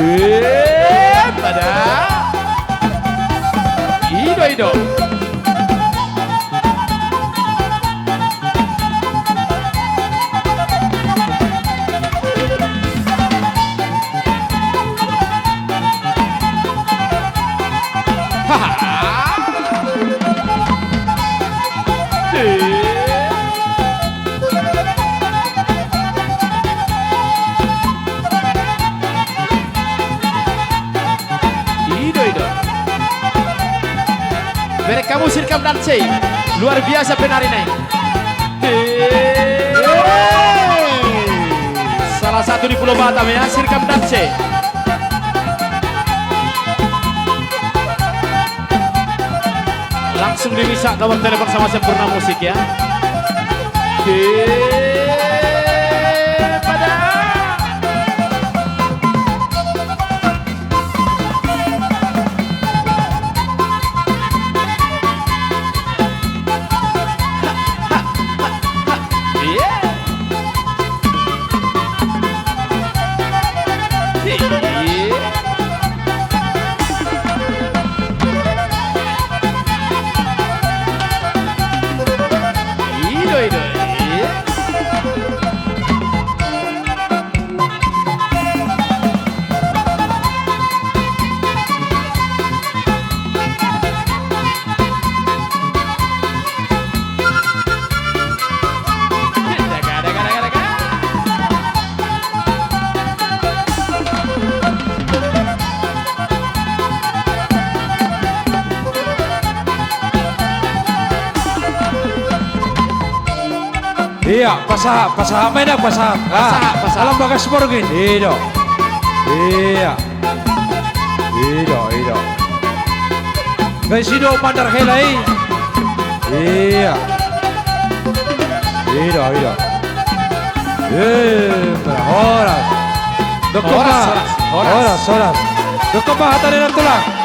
Pada Ido. Mereka kamu sirkam dance luar biasa penari naik. Salah satu di Pulau Batam ya, sirkam dance. Langsung bisa nomor telepon sama Sempurna Musik ya. Iya, pasah menak pasah. Alam bagas sport gini. Ido. Iya. Ido. Guys, ido mandar helai. Iya. Ido. Horas. Horas. Dokoma hatarin ang tulang.